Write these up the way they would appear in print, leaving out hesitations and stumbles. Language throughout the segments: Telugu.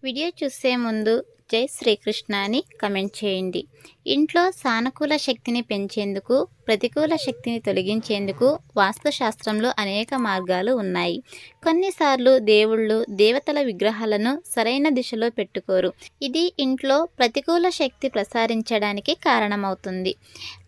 వీడియో చూసే ముందు జై శ్రీకృష్ణ అని కమెంట్ చేయండి. ఇంట్లో సానుకూల శక్తిని పెంచేందుకు, ప్రతికూల శక్తిని తొలగించేందుకు వాస్తుశాస్త్రంలో అనేక మార్గాలు ఉన్నాయి. కొన్నిసార్లు దేవుళ్ళు, దేవతల విగ్రహాలను సరైన దిశలో పెట్టుకోరు. ఇది ఇంట్లో ప్రతికూల శక్తి ప్రసారించడానికి కారణమవుతుంది.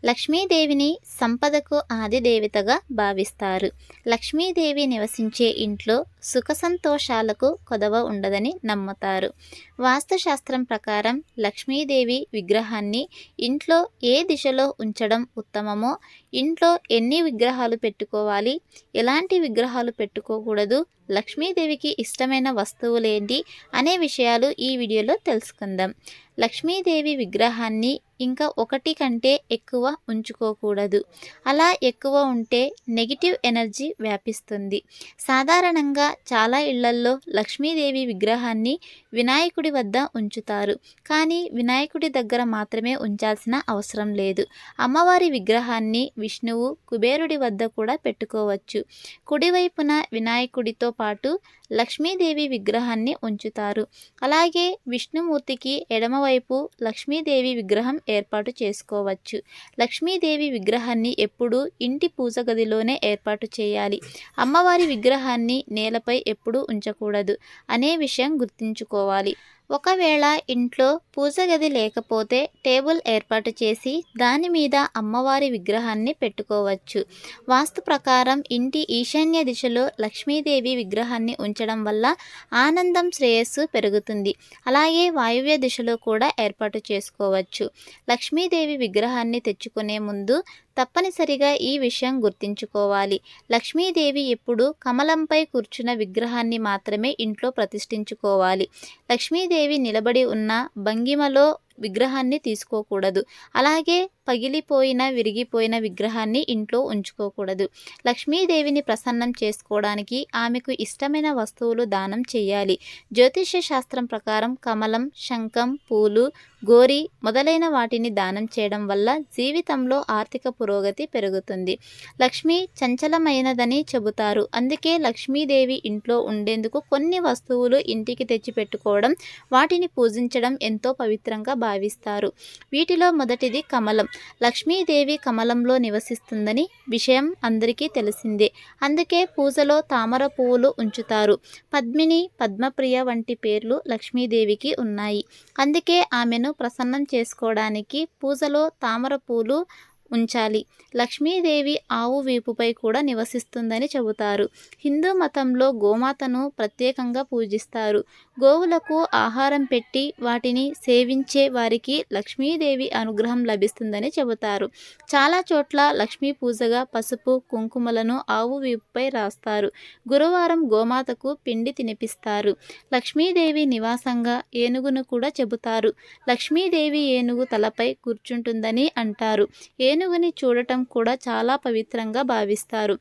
లక్ష్మీదేవిని సంపదకు ఆది దేవతగా భావిస్తారు. లక్ష్మీదేవి నివసించే ఇంట్లో సుఖ సంతోషాలకు కొదవ ఉండదని నమ్ముతారు. వాస్తుశాస్త్రం ప్రకారం లక్ష్మీదేవి విగ్రహాన్ని ఇంట్లో ఏ దిశలో ఉంచడం ఉత్తమమో, ఇంట్లో ఎన్ని విగ్రహాలు పెట్టుకోవాలి, ఎలాంటి విగ్రహాలు పెట్టుకోకూడదు, లక్ష్మీదేవికి ఇష్టమైన వస్తువులేంటి అనే విషయాలు ఈ వీడియోలో తెలుసుకుందాం. లక్ష్మీదేవి విగ్రహాన్ని ఇంకా ఒకటి కంటే ఎక్కువ ఉంచుకోకూడదు. అలా ఎక్కువ ఉంటే నెగిటివ్ ఎనర్జీ వ్యాపిస్తుంది. సాధారణంగా చాలా ఇళ్లల్లో లక్ష్మీదేవి విగ్రహాన్ని వినాయకుడి వద్ద ఉంచుతారు. కానీ వినాయకుడి దగ్గర మాత్రమే ఉంచాల్సిన అవసరం లేదు. అమ్మవారి విగ్రహాన్ని విష్ణువు, కుబేరుడి వద్ద కూడా పెట్టుకోవచ్చు. కుడివైపున వినాయకుడితో పాటు లక్ష్మీదేవి విగ్రహాన్ని ఉంచుతారు. అలాగే విష్ణుమూర్తికి ఎడమవైపు లక్ష్మీదేవి విగ్రహం ఏర్పాటు చేసుకోవచ్చు. లక్ష్మీదేవి విగ్రహాన్ని ఎప్పుడూ ఇంటి పూజ గదిలోనే ఏర్పాటు చేయాలి. అమ్మవారి విగ్రహాన్ని నేలపై ఎప్పుడూ ఉంచకూడదు అనే విషయం గుర్తుంచుకోవాలి. ఒకవేళ ఇంట్లో పూజ గది లేకపోతే టేబుల్ ఏర్పాటు చేసి దాని మీద అమ్మవారి విగ్రహాన్ని పెట్టుకోవచ్చు. వాస్తు ప్రకారం ఇంటి ఈశాన్య దిశలో లక్ష్మీదేవి విగ్రహాన్ని ఉంచడం వల్ల ఆనందం, శ్రేయస్సు పెరుగుతుంది. అలాగే వాయువ్య దిశలో కూడా ఏర్పాటు చేసుకోవచ్చు. లక్ష్మీదేవి విగ్రహాన్ని తెచ్చుకునే ముందు తప్పనిసరిగా ఈ విషయం గుర్తుంచుకోవాలి. లక్ష్మీదేవి ఎప్పుడు కమలంపై కూర్చున్న విగ్రహాన్ని మాత్రమే ఇంట్లో ప్రతిష్ఠించుకోవాలి. లక్ష్మీదేవి నిలబడి ఉన్న భంగిమలో విగ్రహాన్ని తీసుకోకూడదు. అలాగే పగిలిపోయిన, విరిగిపోయిన విగ్రహాన్ని ఇంట్లో ఉంచుకోకూడదు. లక్ష్మీదేవిని ప్రసన్నం చేసుకోవడానికి ఆమెకు ఇష్టమైన వస్తువులు దానం చేయాలి. జ్యోతిష్య శాస్త్రం ప్రకారం కమలం, శంఖం, పూలు, గోరి మొదలైన వాటిని దానం చేయడం వల్ల జీవితంలో ఆర్థిక పురోగతి పెరుగుతుంది. లక్ష్మి చంచలమైనదని చెబుతారు. అందుకే లక్ష్మీదేవి ఇంట్లో ఉండేందుకు కొన్ని వస్తువులు ఇంటికి తెచ్చి పెట్టుకోవడం, వాటిని పూజించడం ఎంతో పవిత్రంగా భావిస్తారు. వీటిలో మొదటిది కమలం. లక్ష్మీదేవి కమలంలో నివసిస్తుందని విషయం అందరికీ తెలిసిందే. అందుకే పూజలో తామర పువ్వులు ఉంచుతారు. పద్మిని, పద్మప్రియ వంటి పేర్లు లక్ష్మీదేవికి ఉన్నాయి. అందుకే ఆమెను ప్రసన్నం చేసుకోవడానికి పూజలో తామర పూలు ఉంచాలి. లక్ష్మీదేవి ఆవు వీపుపై కూడా నివసిస్తుందని చెబుతారు. హిందూ మతంలో గోమాతను ప్రత్యేకంగా పూజిస్తారు. గోవులకు ఆహారం పెట్టి వాటిని సేవించే వారికి లక్ష్మీదేవి అనుగ్రహం లభిస్తుందని చెబుతారు. చాలా చోట్ల లక్ష్మీ పూజగా పసుపు, కుంకుమలను ఆవు వీపుపై రాస్తారు. గురువారం గోమాతకు పిండి తినిపిస్తారు. లక్ష్మీదేవి నివాసంగా ఏనుగును కూడా చెబుతారు. లక్ష్మీదేవి ఏనుగు తలపై కూర్చుంటుందని అంటారు. ఏనుగుని చూడటం కూడా చాలా పవిత్రంగా భావిస్తారు.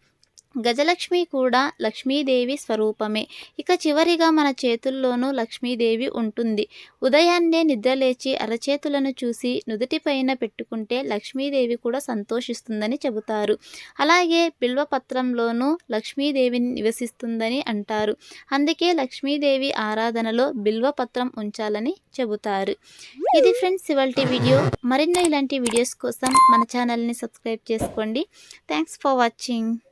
గజలక్ష్మి కూడా లక్ష్మీదేవి స్వరూపమే. ఇక చివరిగా మన చేతుల్లోనూ లక్ష్మీదేవి ఉంటుంది. ఉదయాన్నే నిద్రలేచి అరచేతులను చూసి నుదుటిపైన పెట్టుకుంటే లక్ష్మీదేవి కూడా సంతోషిస్తుందని చెబుతారు. అలాగే బిల్వపత్రంలోనూ లక్ష్మీదేవి నివసిస్తుందని అంటారు. అందుకే లక్ష్మీదేవి ఆరాధనలో బిల్వపత్రం ఉంచాలని చెబుతారు. ఇది ఫ్రెండ్స్ ఇవాల్టి వీడియో. మరిన్ని ఇలాంటి వీడియోస్ కోసం మన ఛానల్ని సబ్స్క్రైబ్ చేసుకోండి. Thanks for watching.